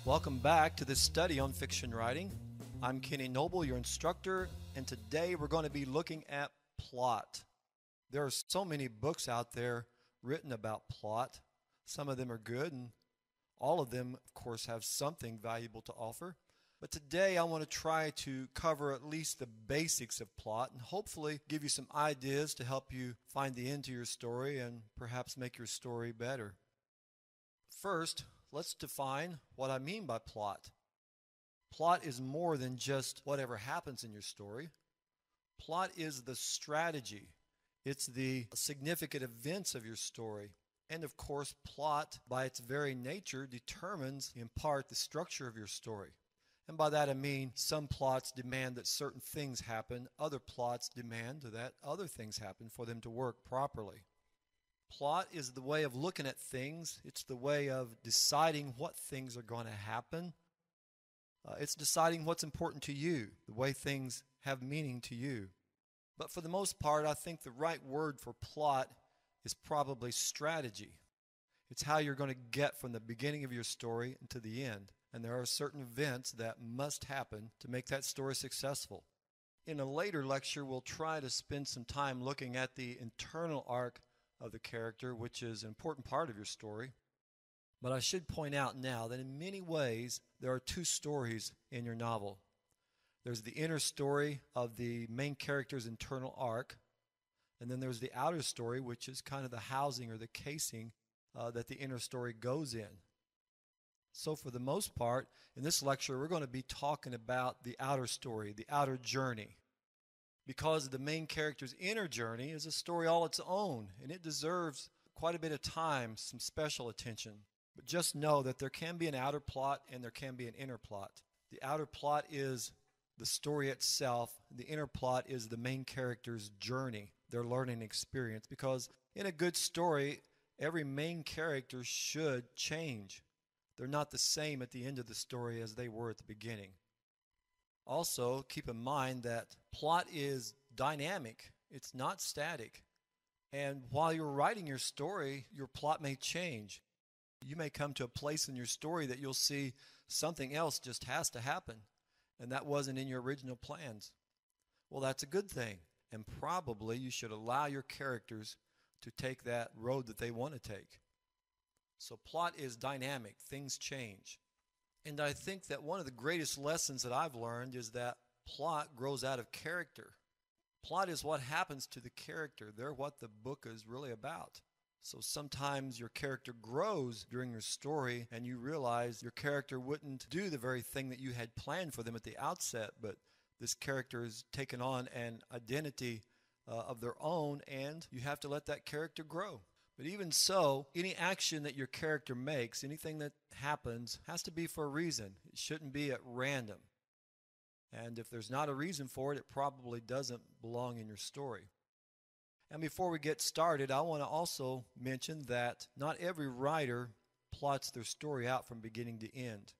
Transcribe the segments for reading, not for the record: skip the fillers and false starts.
Welcome back to this study on fiction writing. I'm Kenny Noble, your instructor, and today we're going to be looking at plot. There are so many books out there written about plot. Some of them are good, and all of them, of course, have something valuable to offer. But today I want to try to cover at least the basics of plot and hopefully give you some ideas to help you find the end to your story and perhaps make your story better. First, let's define what I mean by plot. Plot is more than just whatever happens in your story. Plot is the strategy. It's the significant events of your story. And of course, plot, by its very nature, determines, in part, the structure of your story. And by that I mean some plots demand that certain things happen. Other plots demand that other things happen for them to work properly. Plot is the way of looking at things. It's the way of deciding what things are going to happen. It's deciding what's important to you, the way things have meaning to you. But for the most part, I think the right word for plot is probably strategy. It's how you're going to get from the beginning of your story to the end. And there are certain events that must happen to make that story successful. In a later lecture, we'll try to spend some time looking at the internal arc of the character, which is an important part of your story. But I should point out now that in many ways there are two stories in your novel. There's the inner story of the main character's internal arc, and then there's the outer story, which is kind of the housing or the casing that the inner story goes in. So for the most part, in this lecture, we're going to be talking about the outer story, the outer journey. Because the main character's inner journey is a story all its own, and it deserves quite a bit of time, some special attention. But just know that there can be an outer plot and there can be an inner plot. The outer plot is the story itself. The inner plot is the main character's journey, their learning experience. Because in a good story, every main character should change. They're not the same at the end of the story as they were at the beginning. Also, keep in mind that plot is dynamic. It's not static. And while you're writing your story, your plot may change. You may come to a place in your story that you'll see something else just has to happen, and that wasn't in your original plans. Well, that's a good thing, and probably you should allow your characters to take that road that they want to take. So plot is dynamic. Things change. And I think that one of the greatest lessons that I've learned is that plot grows out of character. Plot is what happens to the character. They're what the book is really about. So sometimes your character grows during your story and you realize your character wouldn't do the very thing that you had planned for them at the outset, but this character has taken on an identity of their own, and you have to let that character grow. But even so, any action that your character makes, anything that happens, has to be for a reason. It shouldn't be at random. And if there's not a reason for it, it probably doesn't belong in your story. And before we get started, I want to also mention that not every writer plots their story out from beginning to end.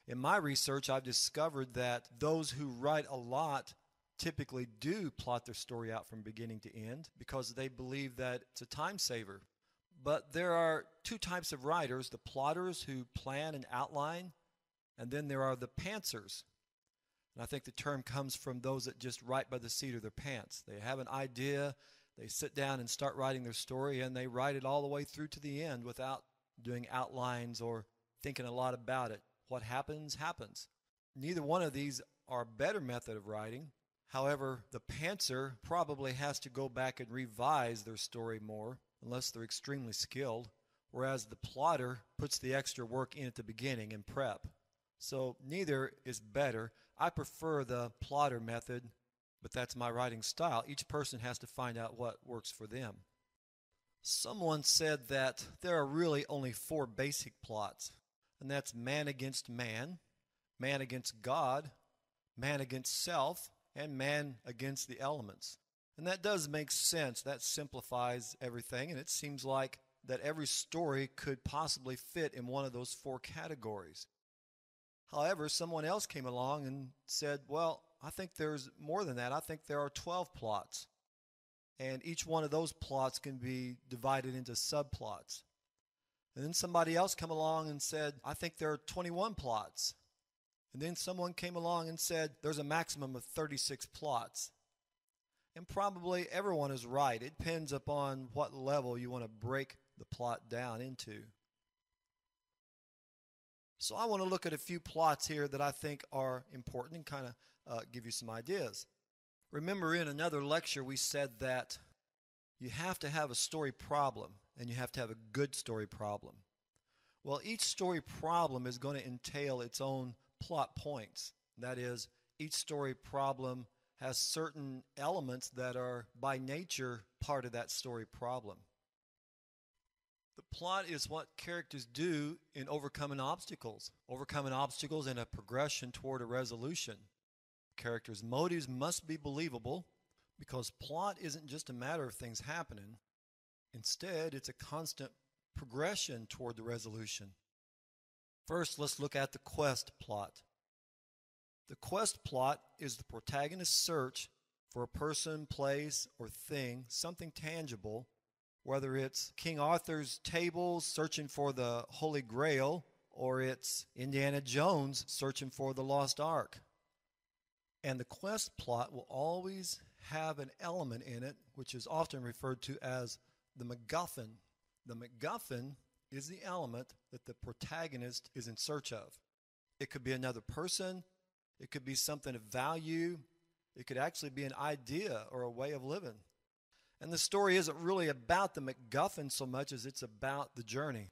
In my research, I've discovered that those who write a lot typically do plot their story out from beginning to end because they believe that it's a time saver. But there are two types of writers, the plotters who plan and outline, and then there are the pantsers. And I think the term comes from those that just write by the seat of their pants. They have an idea, they sit down and start writing their story, and they write it all the way through to the end without doing outlines or thinking a lot about it. What happens, happens. Neither one of these are a better method of writing. However, the pantser probably has to go back and revise their story more, unless they're extremely skilled, whereas the plotter puts the extra work in at the beginning and prep. So neither is better. I prefer the plotter method, but that's my writing style. Each person has to find out what works for them. Someone said that there are really only four basic plots, and that's man against man against God, man against self, and man against the elements. And that does make sense. That simplifies everything, and it seems like that every story could possibly fit in one of those four categories. However, someone else came along and said, well, I think there's more than that. I think there are 12 plots. And each one of those plots can be divided into subplots. And then somebody else come along and said, I think there are 21 plots. And then someone came along and said, there's a maximum of 36 plots. And probably everyone is right. It depends upon what level you want to break the plot down into. So I want to look at a few plots here that I think are important and kind of give you some ideas. Remember, in another lecture we said that you have to have a story problem and you have to have a good story problem. Well, each story problem is going to entail its own plot points. That is, each story problem has certain elements that are by nature part of that story problem. The plot is what characters do in overcoming obstacles in a progression toward a resolution. Characters' motives must be believable because plot isn't just a matter of things happening. Instead, it's a constant progression toward the resolution. First, let's look at the quest plot. The quest plot is the protagonist's search for a person, place, or thing, something tangible, whether it's King Arthur's table searching for the Holy Grail, or it's Indiana Jones searching for the Lost Ark. And the quest plot will always have an element in it which is often referred to as the MacGuffin. The MacGuffin is the element that the protagonist is in search of. It could be another person. It could be something of value. It could actually be an idea or a way of living. And the story isn't really about the MacGuffin so much as it's about the journey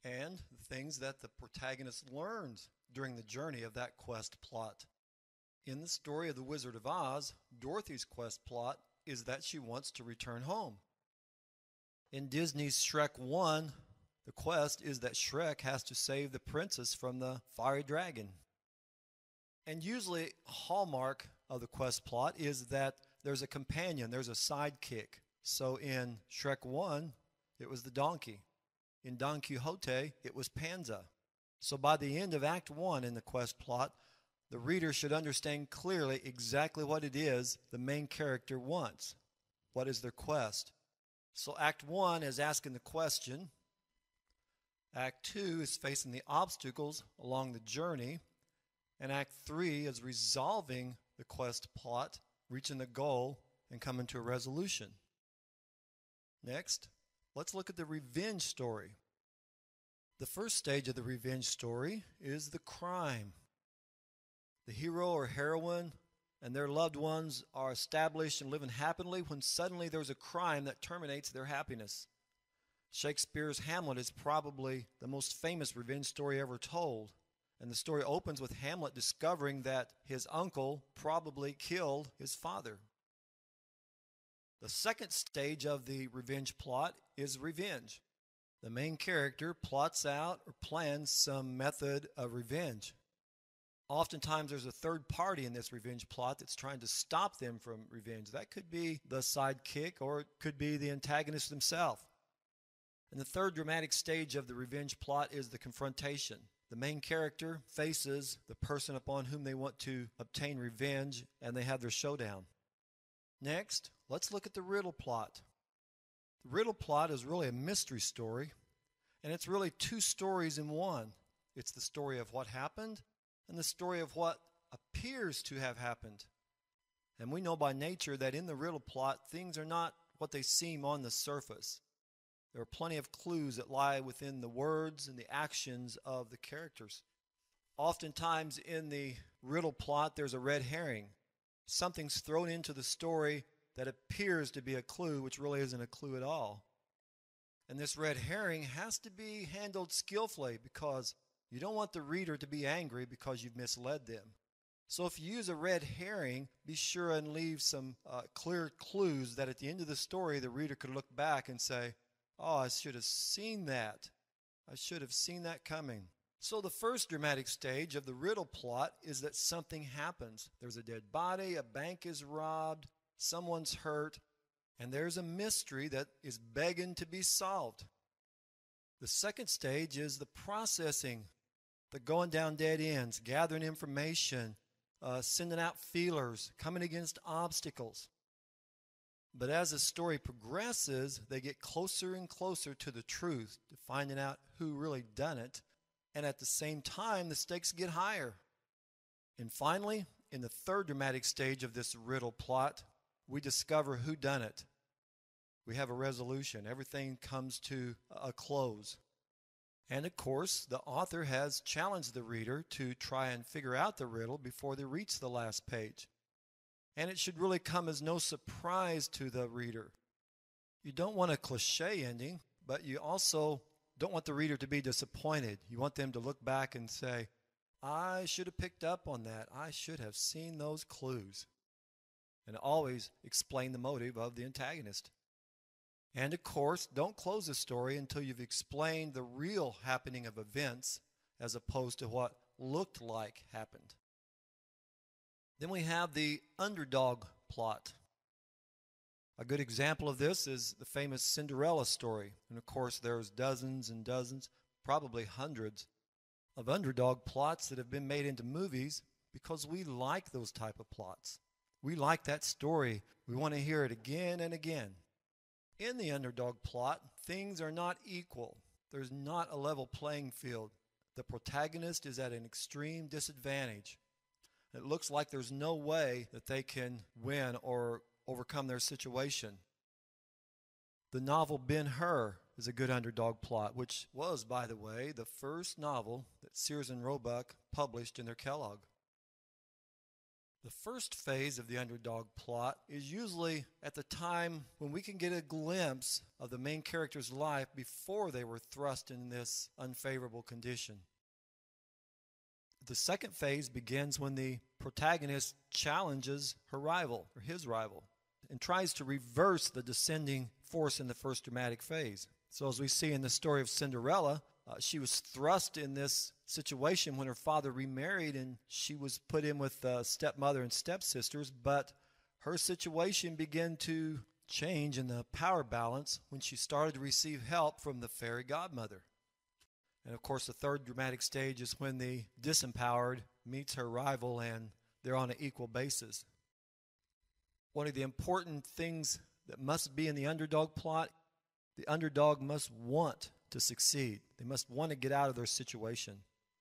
and the things that the protagonist learns during the journey of that quest plot. In the story of The Wizard of Oz, Dorothy's quest plot is that she wants to return home. In Disney's Shrek 1, the quest is that Shrek has to save the princess from the fiery dragon. And usually, a hallmark of the quest plot is that there's a companion, there's a sidekick. So in Shrek 1, it was the donkey. In Don Quixote, it was Panza. So by the end of Act 1 in the quest plot, the reader should understand clearly exactly what it is the main character wants. What is their quest? So Act 1 is asking the question. Act 2 is facing the obstacles along the journey. And Act 3 is resolving the quest plot, reaching the goal, and coming to a resolution. Next, let's look at the revenge story. The first stage of the revenge story is the crime. The hero or heroine and their loved ones are established and living happily when suddenly there's a crime that terminates their happiness. Shakespeare's Hamlet is probably the most famous revenge story ever told. And the story opens with Hamlet discovering that his uncle probably killed his father. The second stage of the revenge plot is revenge. The main character plots out or plans some method of revenge. Oftentimes there's a third party in this revenge plot that's trying to stop them from revenge. That could be the sidekick or it could be the antagonist himself. And the third dramatic stage of the revenge plot is the confrontation. The main character faces the person upon whom they want to obtain revenge, and they have their showdown. Next, let's look at the riddle plot. The riddle plot is really a mystery story, and it's really two stories in one. It's the story of what happened and the story of what appears to have happened. And we know by nature that in the riddle plot, things are not what they seem on the surface. There are plenty of clues that lie within the words and the actions of the characters. Oftentimes in the riddle plot, there's a red herring. Something's thrown into the story that appears to be a clue, which really isn't a clue at all. And this red herring has to be handled skillfully because you don't want the reader to be angry because you've misled them. So if you use a red herring, be sure and leave some clear clues that at the end of the story, the reader could look back and say, oh, I should have seen that. I should have seen that coming. So the first dramatic stage of the riddle plot is that something happens. There's a dead body, a bank is robbed, someone's hurt, and there's a mystery that is begging to be solved. The second stage is the processing, the going down dead ends, gathering information, sending out feelers, coming against obstacles. But as the story progresses, they get closer and closer to the truth, to finding out who really done it. And at the same time, the stakes get higher. And finally, in the third dramatic stage of this riddle plot, we discover who done it. We have a resolution. Everything comes to a close. And of course, the author has challenged the reader to try and figure out the riddle before they reach the last page. And it should really come as no surprise to the reader. You don't want a cliche ending, but you also don't want the reader to be disappointed. You want them to look back and say, I should have picked up on that. I should have seen those clues. And always explain the motive of the antagonist. And of course, don't close the story until you've explained the real happening of events as opposed to what looked like happened. Then we have the underdog plot. A good example of this is the famous Cinderella story. And of course, there's dozens and dozens, probably hundreds, of underdog plots that have been made into movies because we like those type of plots. We like that story. We want to hear it again and again. In the underdog plot, things are not equal. There's not a level playing field. The protagonist is at an extreme disadvantage. It looks like there's no way that they can win or overcome their situation. The novel Ben-Hur is a good underdog plot, which was, by the way, the first novel that Sears and Roebuck published in their catalog. The first phase of the underdog plot is usually at the time when we can get a glimpse of the main character's life before they were thrust in this unfavorable condition. The second phase begins when the protagonist challenges her rival, or his rival, and tries to reverse the descending force in the first dramatic phase. So as we see in the story of Cinderella, she was thrust in this situation when her father remarried and she was put in with stepmother and stepsisters, but her situation began to change in the power balance when she started to receive help from the fairy godmother. And of course, the third dramatic stage is when the disempowered meets her rival and they're on an equal basis. One of the important things that must be in the underdog plot, the underdog must want to succeed. They must want to get out of their situation.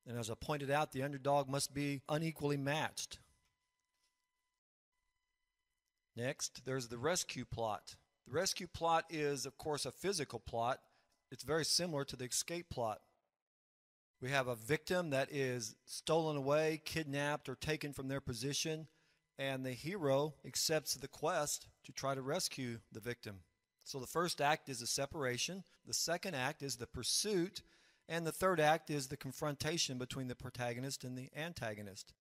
And as I pointed out, the underdog must be unequally matched. Next, there's the rescue plot. The rescue plot is, of course, a physical plot. It's very similar to the escape plot. We have a victim that is stolen away, kidnapped, or taken from their position, and the hero accepts the quest to try to rescue the victim. So the first act is the separation, the second act is the pursuit, and the third act is the confrontation between the protagonist and the antagonist.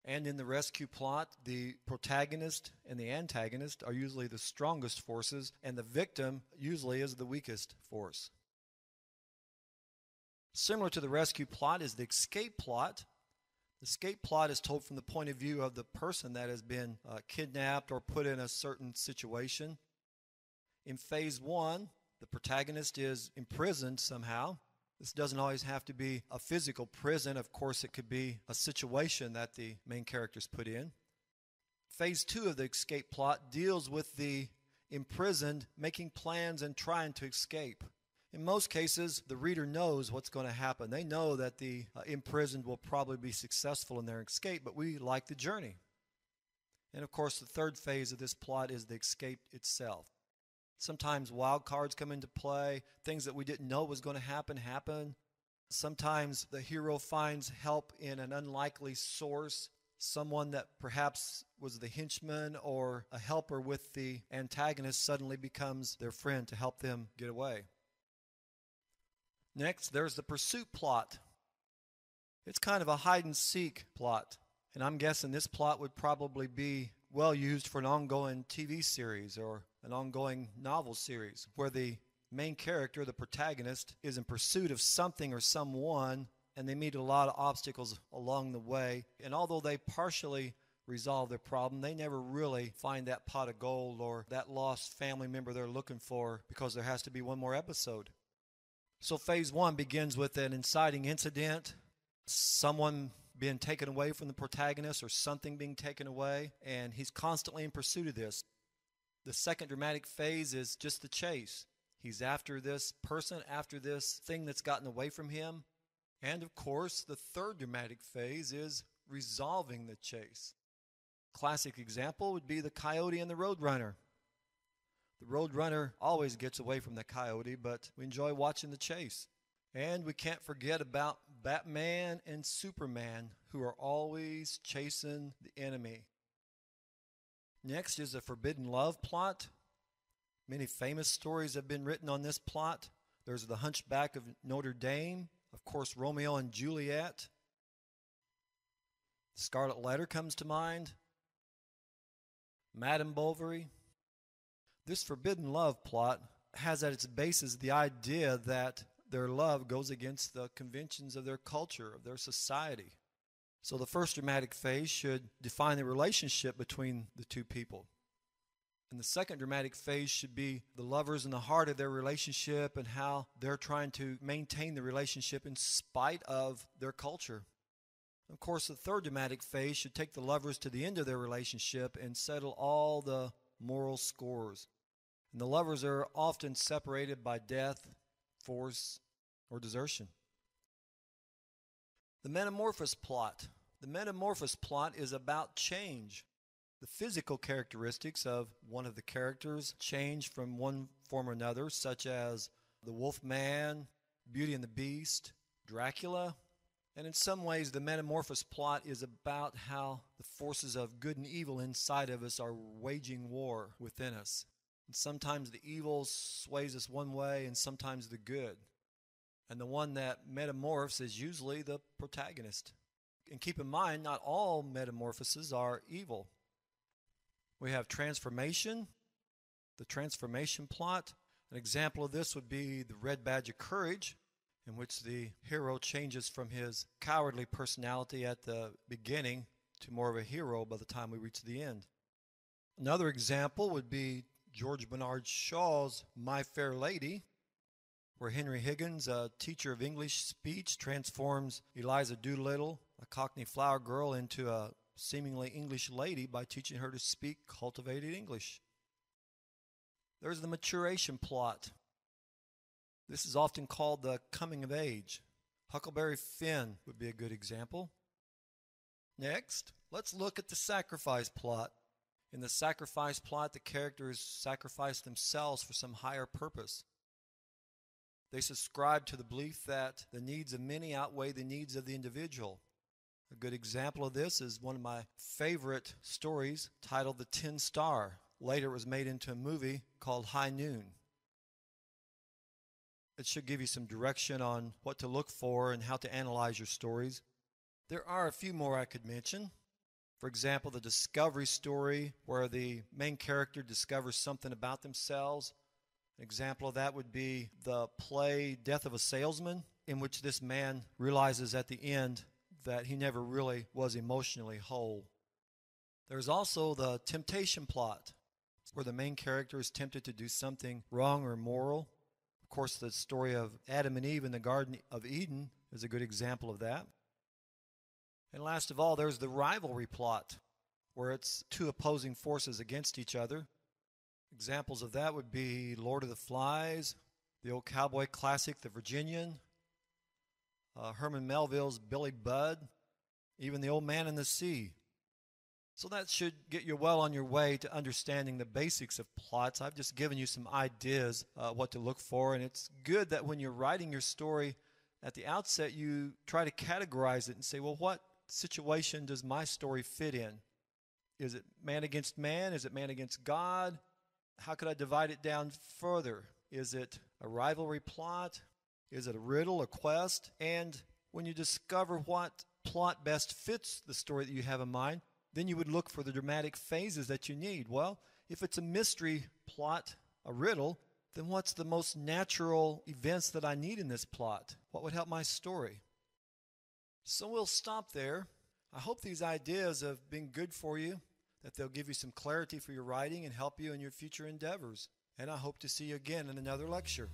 And in the rescue plot, the protagonist and the antagonist are usually the strongest forces, and the victim usually is the weakest force. Similar to the rescue plot is the escape plot. The escape plot is told from the point of view of the person that has been kidnapped or put in a certain situation. In phase one, the protagonist is imprisoned somehow. This doesn't always have to be a physical prison. Of course, it could be a situation that the main character's put in. Phase two of the escape plot deals with the imprisoned making plans and trying to escape. In most cases, the reader knows what's going to happen. They know that the imprisoned will probably be successful in their escape, but we like the journey. And of course, the third phase of this plot is the escape itself. Sometimes wild cards come into play. Things that we didn't know was going to happen. Sometimes the hero finds help in an unlikely source, someone that perhaps was the henchman or a helper with the antagonist suddenly becomes their friend to help them get away. Next, there's the pursuit plot. It's kind of a hide-and-seek plot, and I'm guessing this plot would probably be well used for an ongoing TV series or an ongoing novel series where the main character, the protagonist, is in pursuit of something or someone, and they meet a lot of obstacles along the way. And although they partially resolve their problem, they never really find that pot of gold or that lost family member they're looking for because there has to be one more episode. So phase one begins with an inciting incident, someone being taken away from the protagonist or something being taken away, and he's constantly in pursuit of this. The second dramatic phase is just the chase. He's after this person, after this thing that's gotten away from him. And of course, the third dramatic phase is resolving the chase. Classic example would be the coyote and the roadrunner. The roadrunner always gets away from the coyote, but we enjoy watching the chase. And we can't forget about Batman and Superman, who are always chasing the enemy. Next is the forbidden love plot. Many famous stories have been written on this plot. There's the Hunchback of Notre Dame, of course, Romeo and Juliet. Scarlet Letter comes to mind. Madame Bovary. This forbidden love plot has at its basis the idea that their love goes against the conventions of their culture, of their society. So the first dramatic phase should define the relationship between the two people. And the second dramatic phase should be the lovers in the heart of their relationship and how they're trying to maintain the relationship in spite of their culture. Of course, the third dramatic phase should take the lovers to the end of their relationship and settle all the moral scores. And the lovers are often separated by death, force, or desertion. The metamorphosis plot. The metamorphosis plot is about change. The physical characteristics of one of the characters change from one form or another, such as the Wolfman, Beauty and the Beast, Dracula. And in some ways, the metamorphosis plot is about how the forces of good and evil inside of us are waging war within us. And sometimes the evil sways us one way and sometimes the good. And the one that metamorphs is usually the protagonist. And keep in mind, not all metamorphoses are evil. We have transformation, the transformation plot. An example of this would be the Red Badge of Courage, in which the hero changes from his cowardly personality at the beginning to more of a hero by the time we reach the end. Another example would be George Bernard Shaw's My Fair Lady, where Henry Higgins, a teacher of English speech, transforms Eliza Doolittle, a Cockney flower girl, into a seemingly English lady by teaching her to speak cultivated English. There's the maturation plot. This is often called the coming of age. Huckleberry Finn would be a good example. Next, let's look at the sacrifice plot. In the sacrifice plot, the characters sacrifice themselves for some higher purpose. They subscribe to the belief that the needs of many outweigh the needs of the individual. A good example of this is one of my favorite stories titled The Tin Star. Later it was made into a movie called High Noon. It should give you some direction on what to look for and how to analyze your stories. There are a few more I could mention. For example, the discovery story, where the main character discovers something about themselves. An example of that would be the play Death of a Salesman, in which this man realizes at the end that he never really was emotionally whole. There's also the temptation plot, where the main character is tempted to do something wrong or immoral. Of course, the story of Adam and Eve in the Garden of Eden is a good example of that. And last of all, there's the rivalry plot, where it's two opposing forces against each other. Examples of that would be Lord of the Flies, the old cowboy classic, The Virginian, Herman Melville's Billy Budd, even The Old Man and the Sea. So that should get you well on your way to understanding the basics of plots. I've just given you some ideas what to look for, and it's good that when you're writing your story at the outset, you try to categorize it and say, well, what situation does my story fit in? Is it man against man? Is it man against God? How could I divide it down further? Is it a rivalry plot? Is it a riddle, a quest? And when you discover what plot best fits the story that you have in mind, then you would look for the dramatic phases that you need. Well, if it's a mystery plot, a riddle, then what's the most natural events that I need in this plot? What would help my story? So we'll stop there. I hope these ideas have been good for you, that they'll give you some clarity for your writing and help you in your future endeavors. And I hope to see you again in another lecture.